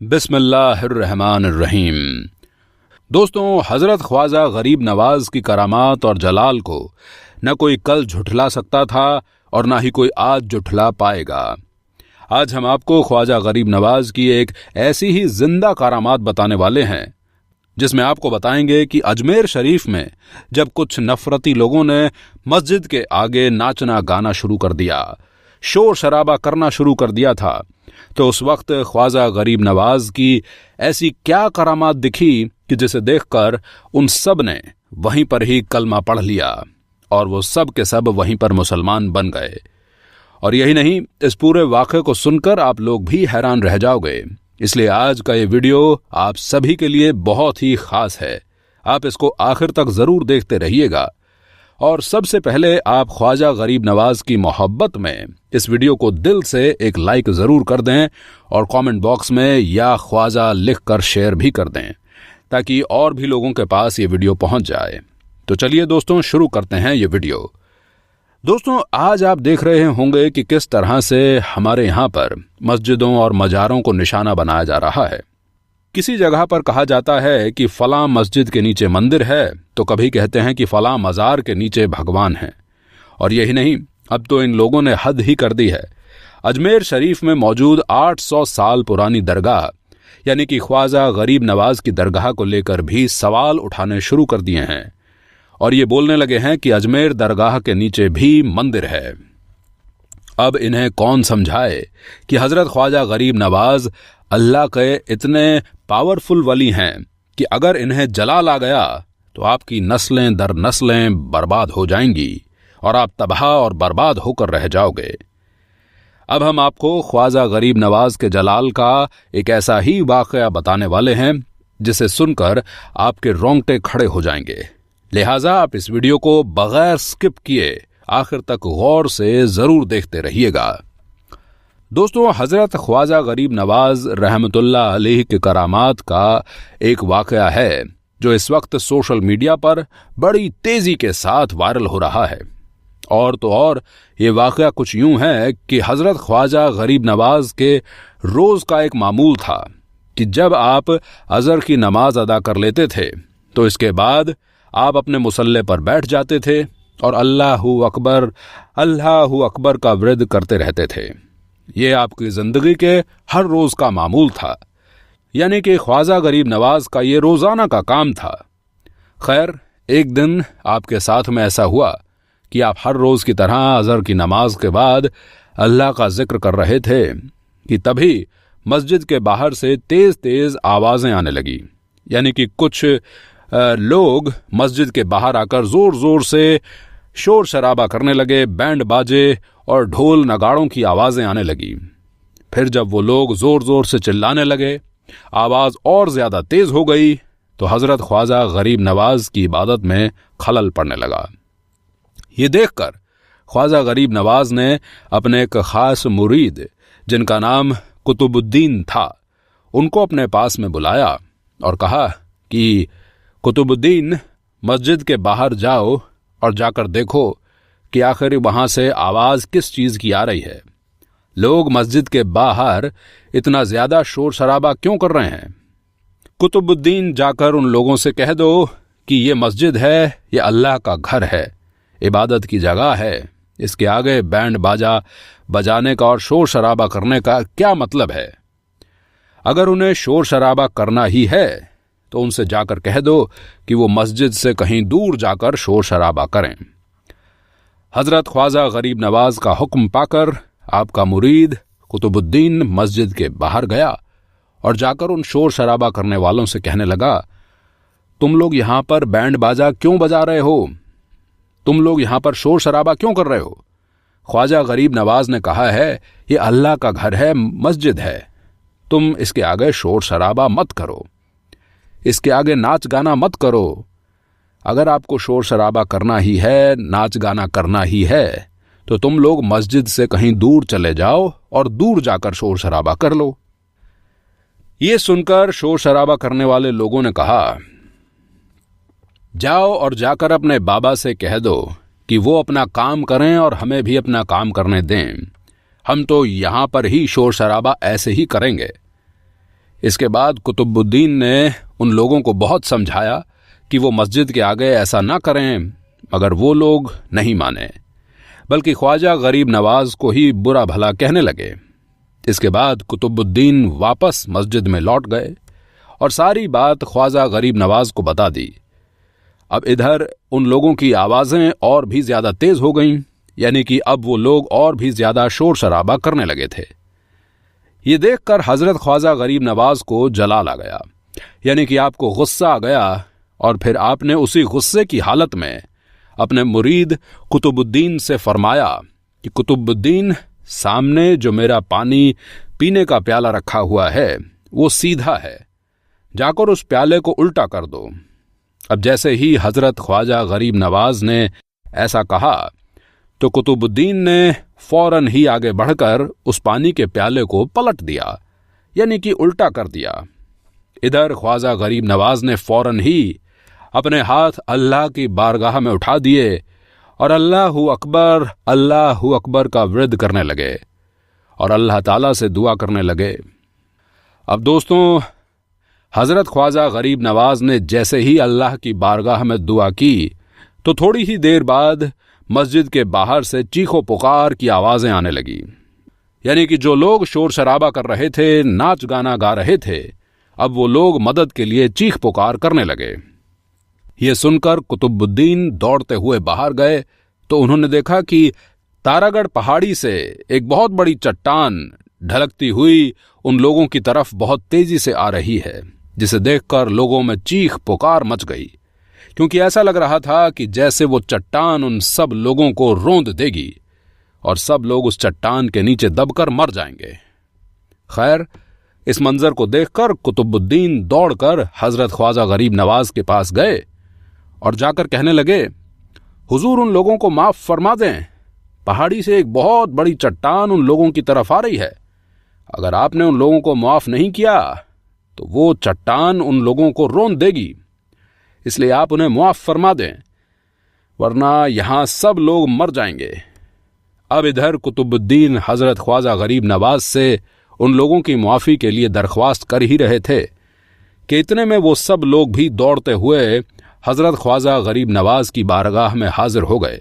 बिस्मिल्लाहिर्रहमानिर्रहीम। दोस्तों, हजरत ख्वाजा गरीब नवाज की करामात और जलाल को न कोई कल झुठला सकता था और ना ही कोई आज झुठला पाएगा। आज हम आपको ख्वाजा गरीब नवाज की एक ऐसी ही जिंदा करामात बताने वाले हैं जिसमें आपको बताएंगे कि अजमेर शरीफ में जब कुछ नफरती लोगों ने मस्जिद के आगे नाचना गाना शुरू कर दिया, शोर शराबा करना शुरू कर दिया था, तो उस वक्त ख्वाजा गरीब नवाज की ऐसी क्या करामात दिखी कि जिसे देखकर उन सब ने वहीं पर ही कलमा पढ़ लिया और वो सब के सब वहीं पर मुसलमान बन गए। और यही नहीं, इस पूरे वाक़े को सुनकर आप लोग भी हैरान रह जाओगे। इसलिए आज का ये वीडियो आप सभी के लिए बहुत ही खास है। आप इसको आखिर तक जरूर देखते रहिएगा। और सबसे पहले आप ख्वाजा गरीब नवाज की मोहब्बत में इस वीडियो को दिल से एक लाइक जरूर कर दें और कमेंट बॉक्स में या ख्वाजा लिखकर शेयर भी कर दें ताकि और भी लोगों के पास ये वीडियो पहुंच जाए। तो चलिए दोस्तों, शुरू करते हैं ये वीडियो। दोस्तों, आज आप देख रहे होंगे कि किस तरह से हमारे यहाँ पर मस्जिदों और मज़ारों को निशाना बनाया जा रहा है। किसी जगह पर कहा जाता है कि फलां मस्जिद के नीचे मंदिर है, तो कभी कहते हैं कि फलां मज़ार के नीचे भगवान है। और यही नहीं, अब तो इन लोगों ने हद ही कर दी है। अजमेर शरीफ में मौजूद 800 साल पुरानी दरगाह यानी कि ख्वाजा गरीब नवाज की दरगाह को लेकर भी सवाल उठाने शुरू कर दिए हैं और ये बोलने लगे हैं कि अजमेर दरगाह के नीचे भी मंदिर है। अब इन्हें कौन समझाए कि हजरत ख्वाजा गरीब नवाज अल्लाह के इतने पावरफुल वली हैं कि अगर इन्हें जलाल आ गया तो आपकी नस्लें दर नस्लें बर्बाद हो जाएंगी और आप तबाह और बर्बाद होकर रह जाओगे। अब हम आपको ख्वाजा गरीब नवाज के जलाल का एक ऐसा ही वाक़या बताने वाले हैं जिसे सुनकर आपके रोंगटे खड़े हो जाएंगे। लिहाजा आप इस वीडियो को बगैर स्किप किए आखिर तक गौर से जरूर देखते रहिएगा। दोस्तों, हजरत ख्वाजा गरीब नवाज रहमतुल्लाह अलैह के करामात का एक वाक़या है जो इस वक्त सोशल मीडिया पर बड़ी तेजी के साथ वायरल हो रहा है। और तो और ये वाक़या कुछ यूं है कि हजरत ख्वाजा गरीब नवाज के रोज का एक मामूल था कि जब आप अज़र की नमाज अदा कर लेते थे तो इसके बाद आप अपने मुसल्ले पर बैठ जाते थे और अल्लाहू अकबर का विर्द करते रहते थे। ये आपकी जिंदगी के हर रोज का मामूल था, यानी कि ख्वाजा गरीब नवाज का ये रोजाना का काम था। खैर, एक दिन आपके साथ में ऐसा हुआ कि आप हर रोज की तरह अज़र की नमाज के बाद अल्लाह का जिक्र कर रहे थे कि तभी मस्जिद के बाहर से तेज तेज आवाजें आने लगी। यानी कि कुछ लोग मस्जिद के बाहर आकर जोर जोर से शोर शराबा करने लगे, बैंड बाजे और ढोल नगाड़ों की आवाजें आने लगी। फिर जब वो लोग जोर जोर से चिल्लाने लगे, आवाज और ज्यादा तेज हो गई, तो हजरत ख्वाजा गरीब नवाज की इबादत में खलल पड़ने लगा। ये देखकर ख्वाजा गरीब नवाज ने अपने एक खास मुरीद जिनका नाम कुतुबुद्दीन था, उनको अपने पास में बुलाया और कहा कि कुतुबुद्दीन, मस्जिद के बाहर जाओ और जाकर देखो कि आखिर वहां से आवाज किस चीज की आ रही है। लोग मस्जिद के बाहर इतना ज्यादा शोर शराबा क्यों कर रहे हैं। कुतुबुद्दीन जाकर उन लोगों से कह दो कि ये मस्जिद है, ये अल्लाह का घर है, इबादत की जगह है। इसके आगे बैंड बाजा बजाने का और शोर शराबा करने का क्या मतलब है। अगर उन्हें शोर शराबा करना ही है तो उनसे जाकर कह दो कि वो मस्जिद से कहीं दूर जाकर शोर शराबा करें। हजरत ख्वाजा गरीब नवाज का हुक्म पाकर आपका मुरीद कुतुबुद्दीन मस्जिद के बाहर गया और जाकर उन शोर शराबा करने वालों से कहने लगा, तुम लोग यहां पर बैंड बाजा क्यों बजा रहे हो? तुम लोग यहां पर शोर शराबा क्यों कर रहे हो? ख्वाजा गरीब नवाज ने कहा है ये अल्लाह का घर है, मस्जिद है, तुम इसके आगे शोर शराबा मत करो, इसके आगे नाच गाना मत करो। अगर आपको शोर शराबा करना ही है, नाच गाना करना ही है, तो तुम लोग मस्जिद से कहीं दूर चले जाओ और दूर जाकर शोर शराबा कर लो। ये सुनकर शोर शराबा करने वाले लोगों ने कहा, जाओ और जाकर अपने बाबा से कह दो कि वो अपना काम करें और हमें भी अपना काम करने दें। हम तो यहां पर ही शोर शराबा ऐसे ही करेंगे। इसके बाद कुतुबुद्दीन ने उन लोगों को बहुत समझाया कि वो मस्जिद के आगे ऐसा ना करें, मगर वो लोग नहीं माने, बल्कि ख्वाजा गरीब नवाज को ही बुरा भला कहने लगे। इसके बाद कुतुबुद्दीन वापस मस्जिद में लौट गए और सारी बात ख्वाजा गरीब नवाज को बता दी। अब इधर उन लोगों की आवाजें और भी ज्यादा तेज हो गईं, यानी कि अब वो लोग और भी ज्यादा शोर शराबा करने लगे थे। ये देखकर हजरत ख्वाजा गरीब नवाज को जलाल आ गया, यानी कि आपको गुस्सा आ गया, और फिर आपने उसी गुस्से की हालत में अपने मुरीद कुतुबुद्दीन से फरमाया कि कुतुबुद्दीन, सामने जो मेरा पानी पीने का प्याला रखा हुआ है वो सीधा है, जाकर उस प्याले को उल्टा कर दो। अब जैसे ही हजरत ख्वाजा गरीब नवाज ने ऐसा कहा तो कुतुबुद्दीन ने फौरन ही आगे बढ़कर उस पानी के प्याले को पलट दिया, यानी कि उल्टा कर दिया। इधर ख्वाजा गरीब नवाज ने फौरन ही अपने हाथ अल्लाह की बारगाह में उठा दिए और अल्लाहु अकबर का विर्द करने लगे और अल्लाह ताला से दुआ करने लगे। अब दोस्तों, हजरत ख्वाजा गरीब नवाज ने जैसे ही अल्लाह की बारगाह में दुआ की तो थोड़ी ही देर बाद मस्जिद के बाहर से चीखों पुकार की आवाजें आने लगी, यानी कि जो लोग शोर शराबा कर रहे थे, नाच गाना गा रहे थे, अब वो लोग मदद के लिए चीख पुकार करने लगे। ये सुनकर कुतुबुद्दीन दौड़ते हुए बाहर गए तो उन्होंने देखा कि तारागढ़ पहाड़ी से एक बहुत बड़ी चट्टान ढलकती हुई उन लोगों की तरफ बहुत तेजी से आ रही है, जिसे देखकर लोगों में चीख पुकार मच गई, क्योंकि ऐसा लग रहा था कि जैसे वो चट्टान उन सब लोगों को रौंद देगी और सब लोग उस चट्टान के नीचे दबकर मर जाएंगे। खैर, इस मंजर को देखकर कुतुबुद्दीन दौड़कर हजरत ख्वाजा गरीब नवाज के पास गए और जाकर कहने लगे, हुजूर, उन लोगों को माफ फरमा दें, पहाड़ी से एक बहुत बड़ी चट्टान उन लोगों की तरफ आ रही है। अगर आपने उन लोगों को माफ नहीं किया तो वो चट्टान उन लोगों को रौंद देगी, इसलिए आप उन्हें माफ फरमा दें, वरना यहां सब लोग मर जाएंगे। अब इधर कुतुबुद्दीन हजरत ख्वाजा गरीब नवाज से उन लोगों की माफी के लिए दरख्वास्त कर ही रहे थे कि इतने में वो सब लोग भी दौड़ते हुए हजरत ख्वाजा गरीब नवाज की बारगाह में हाजिर हो गए,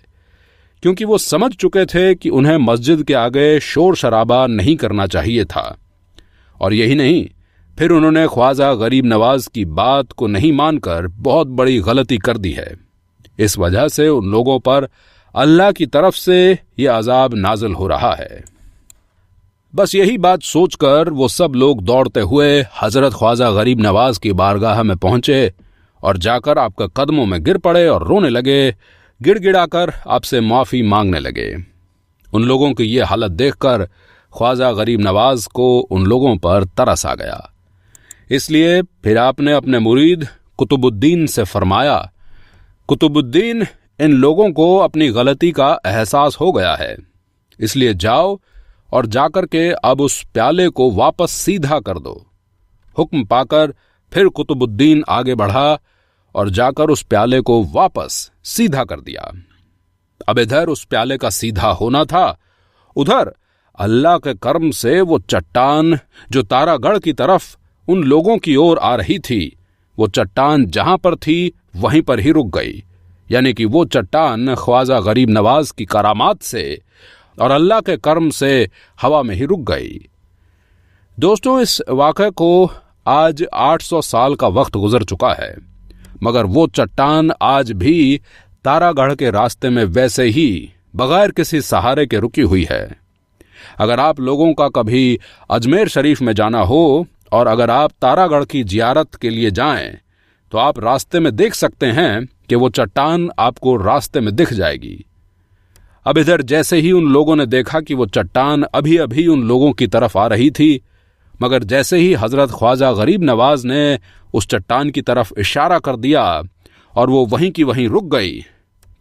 क्योंकि वो समझ चुके थे कि उन्हें मस्जिद के आगे शोर शराबा नहीं करना चाहिए था। और यही नहीं, फिर उन्होंने ख्वाजा गरीब नवाज की बात को नहीं मानकर बहुत बड़ी गलती कर दी है। इस वजह से उन लोगों पर अल्लाह की तरफ से ये अजाब नाजिल हो रहा है। बस यही बात सोचकर वो सब लोग दौड़ते हुए हजरत ख्वाजा गरीब नवाज की बारगाह में पहुंचे और जाकर आपके कदमों में गिर पड़े और रोने लगे, गिड़गिड़ाकर आपसे माफी मांगने लगे। उन लोगों की ये हालत देखकर ख्वाजा गरीब नवाज को उन लोगों पर तरस आ गया, इसलिए फिर आपने अपने मुरीद कुतुबुद्दीन से फरमाया, कुतुबुद्दीन, इन लोगों को अपनी गलती का एहसास हो गया है, इसलिए जाओ और जाकर के अब उस प्याले को वापस सीधा कर दो। हुक्म पाकर फिर कुतुबुद्दीन आगे बढ़ा और जाकर उस प्याले को वापस सीधा कर दिया। अब इधर उस प्याले का सीधा होना था, उधर अल्लाह के कर्म से वो चट्टान जो तारागढ़ की तरफ उन लोगों की ओर आ रही थी, वो चट्टान जहां पर थी वहीं पर ही रुक गई, यानी कि वो चट्टान ख्वाजा गरीब नवाज की करामात से और अल्लाह के कर्म से हवा में ही रुक गई। दोस्तों, इस वाक़े को आज 800 साल का वक्त गुजर चुका है, मगर वो चट्टान आज भी तारागढ़ के रास्ते में वैसे ही बगैर किसी सहारे के रुकी हुई है। अगर आप लोगों का कभी अजमेर शरीफ में जाना हो और अगर आप तारागढ़ की जियारत के लिए जाएं, तो आप रास्ते में देख सकते हैं कि वो चट्टान आपको रास्ते में दिख जाएगी। अब इधर जैसे ही उन लोगों ने देखा कि वो चट्टान अभी अभी उन लोगों की तरफ आ रही थी, मगर जैसे ही हजरत ख्वाजा गरीब नवाज ने उस चट्टान की तरफ इशारा कर दिया और वो वहीं की वहीं रुक गई,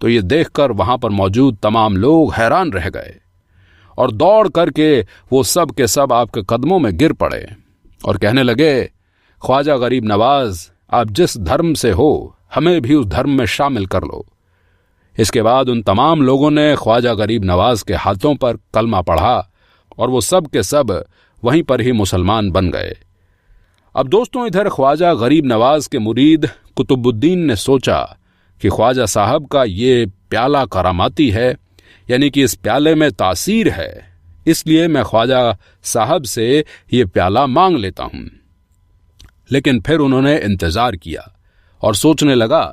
तो ये देखकर वहां पर मौजूद तमाम लोग हैरान रह गए और दौड़ करके वो सब के सब आपके कदमों में गिर पड़े और कहने लगे, ख्वाजा गरीब नवाज, आप जिस धर्म से हो हमें भी उस धर्म में शामिल कर लो। इसके बाद उन तमाम लोगों ने ख्वाजा गरीब नवाज के हाथों पर कलमा पढ़ा और वो सब के सब वहीं पर ही मुसलमान बन गए। अब दोस्तों इधर ख्वाजा गरीब नवाज के मुरीद कुतुबुद्दीन ने सोचा कि ख्वाजा साहब का ये प्याला करामाती है, यानी कि इस प्याले में तासीर है, इसलिए मैं ख्वाजा साहब से ये प्याला मांग लेता हूं। लेकिन फिर उन्होंने इंतजार किया और सोचने लगा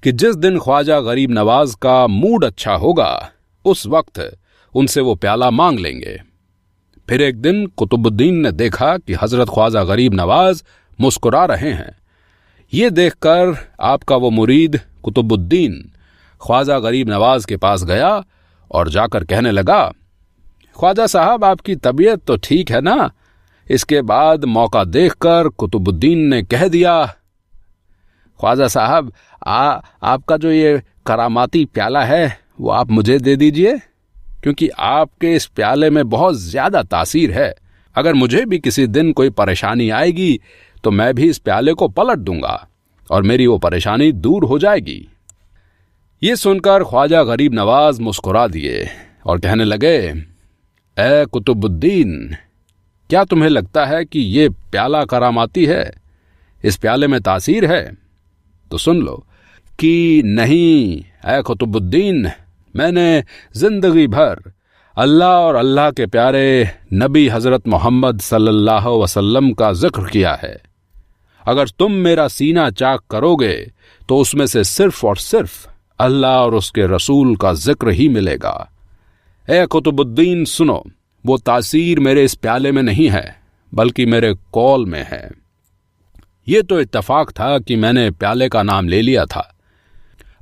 कि जिस दिन ख्वाजा गरीब नवाज का मूड अच्छा होगा उस वक्त उनसे वो प्याला मांग लेंगे। फिर एक दिन कुतुबुद्दीन ने देखा कि हजरत ख्वाजा गरीब नवाज मुस्कुरा रहे हैं। ये देखकर आपका वो मुरीद कुतुबुद्दीन ख्वाजा गरीब नवाज के पास गया और जाकर कहने लगा, ख्वाजा साहब आपकी तबीयत तो ठीक है ना? इसके बाद मौका देखकर कुतुबुद्दीन ने कह दिया, ख्वाजा साहब आपका जो ये करामाती प्याला है वो आप मुझे दे दीजिए, क्योंकि आपके इस प्याले में बहुत ज्यादा तासीर है। अगर मुझे भी किसी दिन कोई परेशानी आएगी तो मैं भी इस प्याले को पलट दूंगा और मेरी वो परेशानी दूर हो जाएगी। ये सुनकर ख्वाजा गरीब नवाज मुस्कुरा दिए और कहने लगे, ए कुतुबुद्दीन, क्या तुम्हें लगता है कि ये प्याला करामाती है, इस प्याले में तासीर है? तो सुन लो कि नहीं, ए कुतुबुद्दीन, मैंने जिंदगी भर अल्लाह और अल्लाह के प्यारे नबी हजरत मोहम्मद सल्लल्लाहु अलैहि वसल्लम का जिक्र किया है। अगर तुम मेरा सीना चाक करोगे तो उसमें से सिर्फ और सिर्फ अल्लाह और उसके रसूल का जिक्र ही मिलेगा। ए कुतुबुद्दीन सुनो, वो तासीर मेरे इस प्याले में नहीं है बल्कि मेरे कौल में है। ये तो इत्तफाक था कि मैंने प्याले का नाम ले लिया था।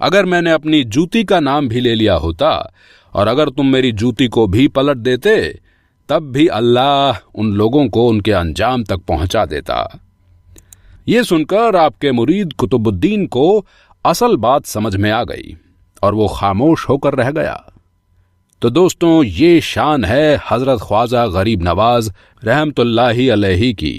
अगर मैंने अपनी जूती का नाम भी ले लिया होता और अगर तुम मेरी जूती को भी पलट देते तब भी अल्लाह उन लोगों को उनके अंजाम तक पहुंचा देता। ये सुनकर आपके मुरीद कुतुबुद्दीन को असल बात समझ में आ गई और वो खामोश होकर रह गया। तो दोस्तों, ये शान है हजरत ख्वाजा गरीब नवाज रहमतुल्लाहि अलैहि की।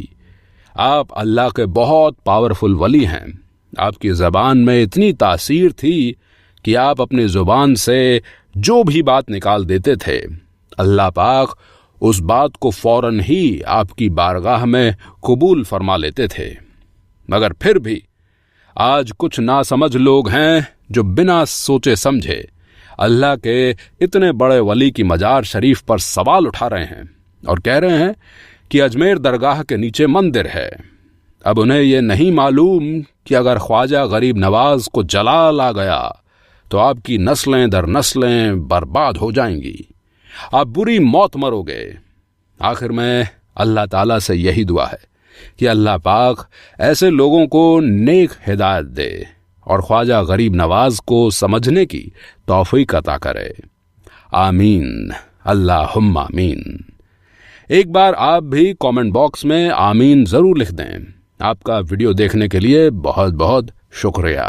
आप अल्लाह के बहुत पावरफुल वली हैं। आपकी ज़बान में इतनी तासीर थी कि आप अपनी ज़ुबान से जो भी बात निकाल देते थे, अल्लाह पाक उस बात को फौरन ही आपकी बारगाह में कबूल फरमा लेते थे। मगर फिर भी आज कुछ नासमझ लोग हैं जो बिना सोचे समझे अल्लाह के इतने बड़े वली की मजार शरीफ पर सवाल उठा रहे हैं और कह रहे हैं कि अजमेर दरगाह के नीचे मंदिर है। अब उन्हें यह नहीं मालूम कि अगर ख्वाजा गरीब नवाज को जलाल आ गया तो आपकी नस्लें दर नस्लें बर्बाद हो जाएंगी, आप बुरी मौत मरोगे। आखिर में अल्लाह ताला से यही दुआ है कि अल्लाह पाक ऐसे लोगों को नेक हिदायत दे और ख्वाजा गरीब नवाज को समझने की तौफीक अता करे। आमीन, अल्लाहुम्मा आमीन। एक बार आप भी कमेंट बॉक्स में आमीन जरूर लिख दें। आपका वीडियो देखने के लिए बहुत बहुत शुक्रिया।